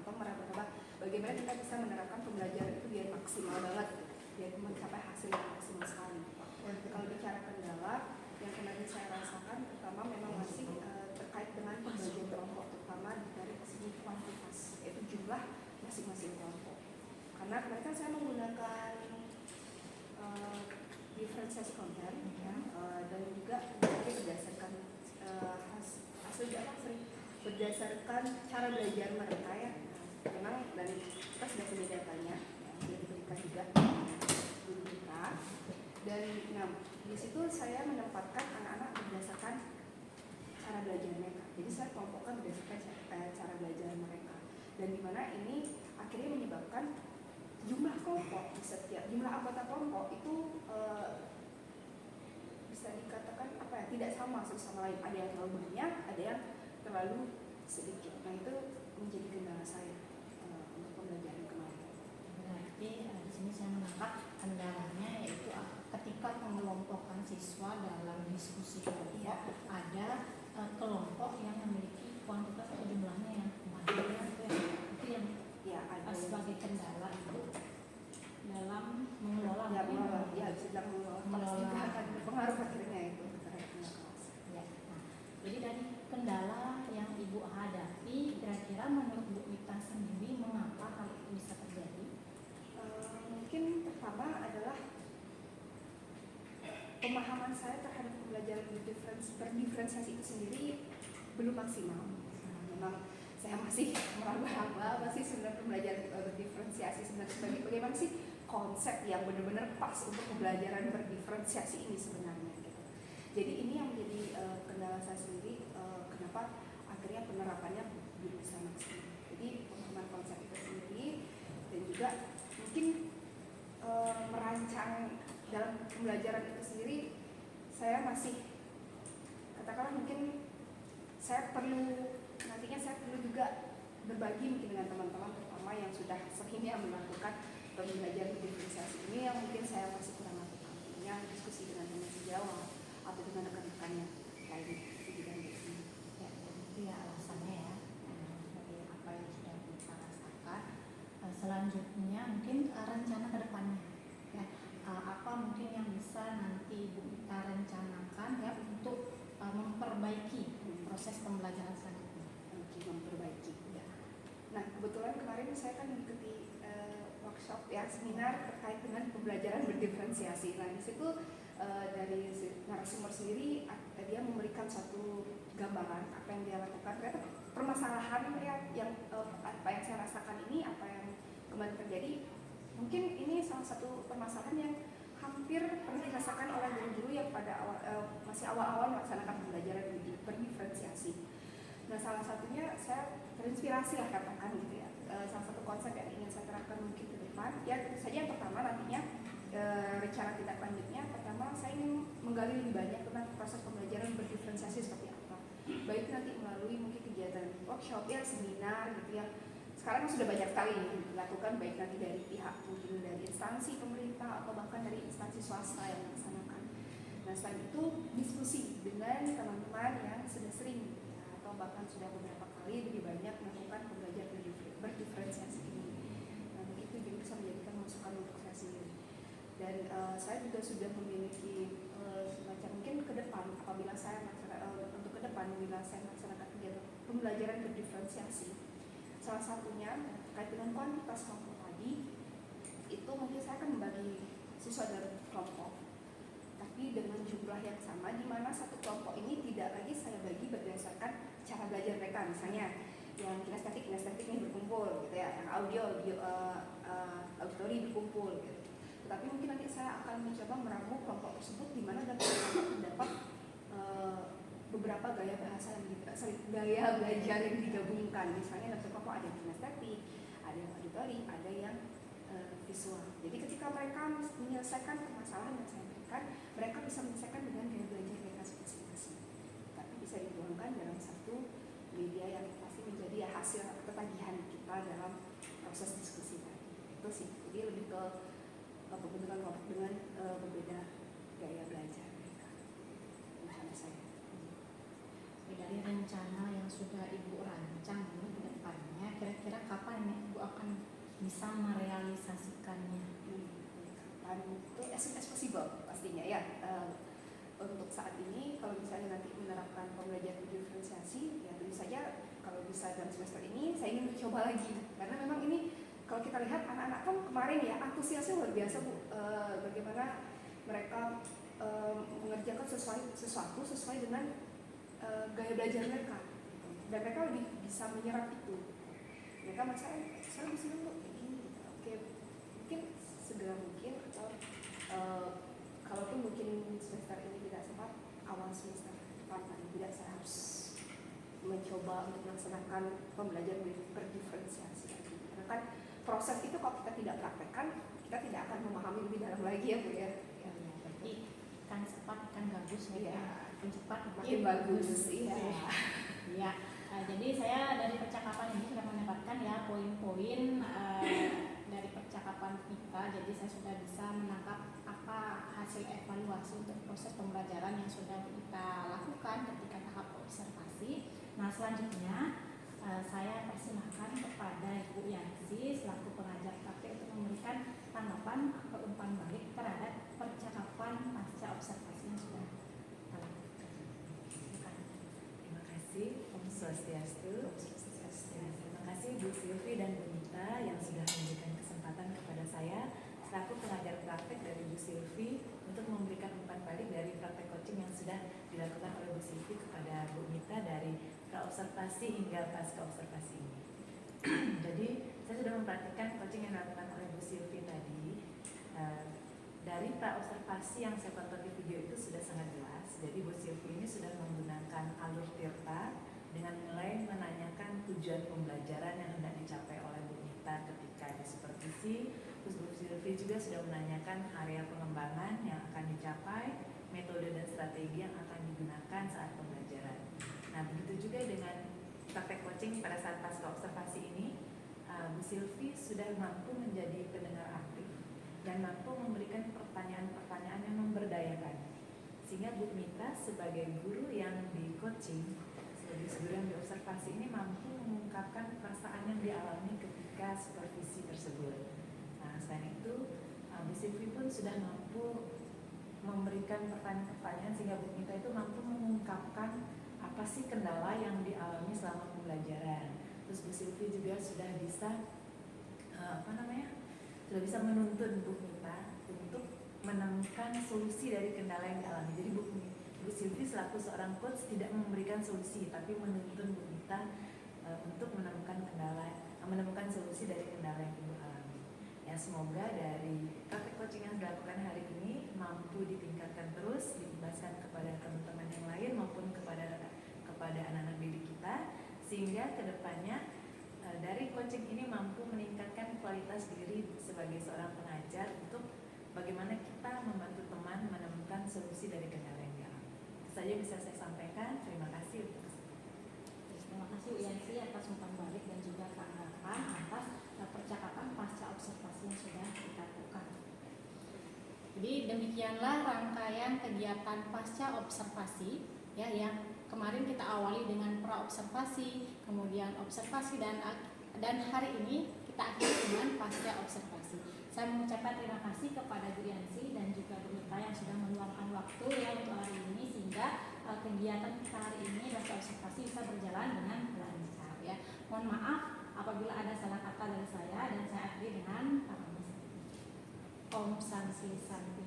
atau meraba-raba bagaimana kita bisa menerapkan pembelajaran itu biar maksimal banget, biar mencapai hasil yang maksimal sekali. Kalau bicara kendala, yang kemarin saya rasakan pertama memang masih terkait dengan pembagian kelompok, terutama dari segi kuantitas, yaitu jumlah masing-masing kelompok. Karena kemarin kan saya menggunakan diferensiasi konten ya, dan juga berdasarkan berdasarkan cara belajar mereka ya. Memang dan kita sudah punya datanya ya, sudah diberikan juga guru kita. Dan di situ saya menempatkan anak-anak berdasarkan cara belajar mereka. Jadi saya kelompokkan berdasarkan cara belajar mereka. Dan di mana ini akhirnya menyebabkan jumlah kelompok di setiap jumlah anggota kelompok itu bisa dikatakan apa ya, tidak sama satu sama lain. Ada yang terlalu banyak, ada yang terlalu sedikit. Nah itu menjadi kendala saya untuk pembelajaran kemarin. Berarti di sini saya menangkap kendalanya yaitu ketika pengelompokan siswa dalam diskusi kelompok, ada kelompok yang memiliki kuantitas atau jumlahnya yang banyak, itu yang ada sebagai kendala itu dalam mengelola bisa mengelola akan berpengaruh akhirnya itu terhadap kelas. Ya. Nah, jadi dari kendala yang Ibu hadapi, kira-kira menurut Bu Mita sendiri mengapa hal itu bisa terjadi? Mungkin pertama adalah pemahaman saya terhadap pembelajaran berdiferensiasi itu sendiri belum maksimal. Memang saya masih meraba-raba apa sih sebenarnya pembelajaran berdiferensiasi sebenarnya bagaimana sih konsep yang benar-benar pas untuk pembelajaran berdiferensiasi ini sebenarnya gitu. Jadi ini yang menjadi kendala saya sendiri, kenapa akhirnya penerapannya belum bisa maksimal. Jadi pemahaman konsep itu sendiri dan juga mungkin merancang dalam pembelajaran itu sendiri saya masih katakanlah mungkin saya perlu juga berbagi mungkin dengan teman-teman terutama yang sudah sehingga melakukan pembelajaran diferensiasi ini yang mungkin saya masih kurang lakukan, yang diskusi dengan teman sejawat atau dengan rekan-rekan yang lain di bidang ini. Ya, itu ya alasannya ya, dari apa yang sudah kita rasakan. Selanjutnya mungkin rencana ke depannya. Ya, apa mungkin yang bisa nanti Bu kita rencanakan ya untuk memperbaiki proses pembelajaran selanjutnya. Memperbaiki ya. Nah kebetulan kemarin saya kan mengikuti workshop ya, seminar terkait dengan pembelajaran berdiferensiasi. Nah di situ dari narasumber sendiri dia memberikan suatu gambaran apa yang dia lakukan, ternyata permasalahan ya yang apa yang saya rasakan ini, apa yang kemarin terjadi, mungkin ini salah satu permasalahan yang hampir pernah dirasakan oleh guru-guru yang pada masih awal-awal melaksanakan pembelajaran berdiferensiasi. Nah salah satunya saya terinspirasi lah katakan gitu ya, salah satu konsep yang ingin saya terapkan mungkin ke depan ya tentu saja yang pertama nantinya rencana tindak lanjutnya pertama saya ingin menggali lebih banyak tentang proses pembelajaran berdiferensiasi seperti apa, baik nanti melalui mungkin kegiatan workshop ya, seminar gitu ya. Sekarang sudah banyak sekali dilakukan baik nanti dari pihak mungkin dari instansi pemerintah atau bahkan dari instansi swasta yang melaksanakan. Nah selain itu diskusi dengan teman-teman yang sudah sering atau bahkan sudah beberapa kali lebih banyak melakukan pembelajaran berdiferensiasi ini. Nah itu juga bisa menjadikan masukan untuk saya sendiri. Dan saya juga sudah memiliki semacam mungkin ke depan apabila saya untuk ke depan bila saya melaksanakan pembelajaran berdiferensiasi. Salah satunya terkait dengan kuantitas kelompok tadi, itu mungkin saya akan membagi siswa dalam kelompok, tapi dengan jumlah yang sama, di mana satu kelompok ini tidak lagi saya bagi berdasarkan cara belajar mereka. Misalnya yang kinestetik nih berkumpul gitu ya, yang auditori berkumpul gitu. Tetapi mungkin nanti saya akan mencoba meramu kelompok tersebut di mana terdapat beberapa gaya bahasa gaya belajar yang digabungkan. Misalnya dalam kelompok ada yang kinestetik, ada yang auditori, ada yang visual. Jadi ketika mereka menyelesaikan permasalahan yang saya berikan, mereka bisa menyelesaikan dengan gaya belajar mereka masing-masing. Tapi bisa dituangkan dalam satu media yang pasti menjadi hasil ketagihan kita dalam proses diskusi tadi. Itu sih. Jadi lebih ke pembentukan kelompok dengan berbeda gaya belajar mereka. Rencana saya. Dari rencana yang sudah Ibu rancang ini ke depannya, kira-kira kapan nih Ibu akan bisa merealisasikannya? Kapan itu as soon as possible pastinya ya. Untuk saat ini kalau misalnya nanti menerapkan pembelajaran diferensiasi, ya tentu saja kalau bisa dalam semester ini saya ingin mencoba lagi, karena memang ini kalau kita lihat anak-anak kan kemarin ya antusiasnya luar biasa Bu, bagaimana mereka mengerjakan sesuatu sesuai dengan gaya belajar mereka, dan mereka lebih bisa menyerap itu. Mereka merasa saya bisa dulu kayak gini, oke, mungkin segera mungkin atau kalaupun mungkin semester ini tidak sempat, awal semester depan paling tidak saya harus mencoba untuk melaksanakan pembelajaran berdiferensiasi lagi. Karena kan proses itu kalau kita tidak praktekkan, kita tidak akan memahami lebih dalam lagi ya Bu ya. Ya, berarti kan cepat kan bagus ya. Makin cepat makin bagus. Iya. Ya. Jadi saya dari percakapan ini sudah mendapatkan ya poin-poin dari percakapan kita. Jadi saya sudah bisa menangkap apa hasil evaluasi untuk proses pembelajaran yang sudah kita lakukan ketika tahap observasi. Nah selanjutnya saya persilahkan kepada Ibu Yansi selaku pengajar praktik untuk memberikan tanggapan atau umpan balik terhadap percakapan pasca observasi yang sudah kita lakukan. Terima kasih Om Swastiastu. Terima kasih Bu Silvi dan Bu Nita yang sudah memberikan kesempatan kepada saya selaku pengajar praktek dari Bu Silvi untuk memberikan umpan balik dari praktek coaching yang sudah dilakukan oleh Bu Silvi kepada Bu Nita dari pra-observasi hingga pasca observasi ini. Jadi saya sudah memperhatikan coaching yang dilakukan oleh Bu Silvi tadi. Dari pra-observasi yang saya tonton di video itu sudah sangat jelas. Jadi Bu Silvi ini sudah menggunakan alur Tirta dengan mulai menanyakan tujuan pembelajaran yang hendak dicapai oleh Bu Nita ketika di supervisi. Terus Bu Silvi juga sudah menanyakan area pengembangan yang akan dicapai, metode dan strategi yang akan digunakan saat pembelajaran. Nah, begitu juga dengan praktek coaching pada saat pasca observasi ini, Bu Silvi sudah mampu menjadi pendengar aktif dan mampu memberikan pertanyaan-pertanyaan yang memberdayakan. Sehingga Bu Nita sebagai guru yang di coaching, sebagai guru yang di observasi ini mampu mengungkapkan perasaan yang dialami ketika supervisi tersebut. Nah, selain itu, Bu Silvi pun sudah mampu memberikan pertanyaan-pertanyaan sehingga Bu Nita itu mampu mengungkapkan apa sih kendala yang dialami selama pembelajaran. Terus Bu Silvi juga sudah bisa sudah bisa menuntun Bu Nita untuk menemukan solusi dari kendala yang dialami. Jadi Bu Silvi selaku seorang coach tidak memberikan solusi, tapi menuntun Bu Nita untuk menemukan solusi dari kendala yang Ibu alami. Ya, semoga dari praktek coaching yang dilakukan hari ini mampu ditingkatkan terus, dijelaskan kepada teman-teman yang lain maupun kepada anak-anak didik kita, sehingga kedepannya dari coaching ini mampu meningkatkan kualitas diri sebagai seorang pengajar untuk bagaimana kita membantu teman menemukan solusi dari kendala yang dialami. Itu saja bisa saya sampaikan. Terima kasih. Terima kasih Bu Yansi atas umpan balik dan juga tanggapan atas percakapan pasca observasi yang sudah kita lakukan. Jadi demikianlah rangkaian kegiatan pasca observasi ya yang kemarin kita awali dengan pra-observasi, kemudian observasi dan hari ini kita akhiri dengan pasca observasi. Saya mengucapkan terima kasih kepada Bu Yansi dan juga Bu Nita yang sudah meluangkan waktu ya untuk hari ini sehingga kegiatan kita hari ini pasca observasi bisa berjalan dengan lancar. ya. Mohon maaf apabila ada salah kata dari saya dan saya akhiri dengan Om Santi Santi.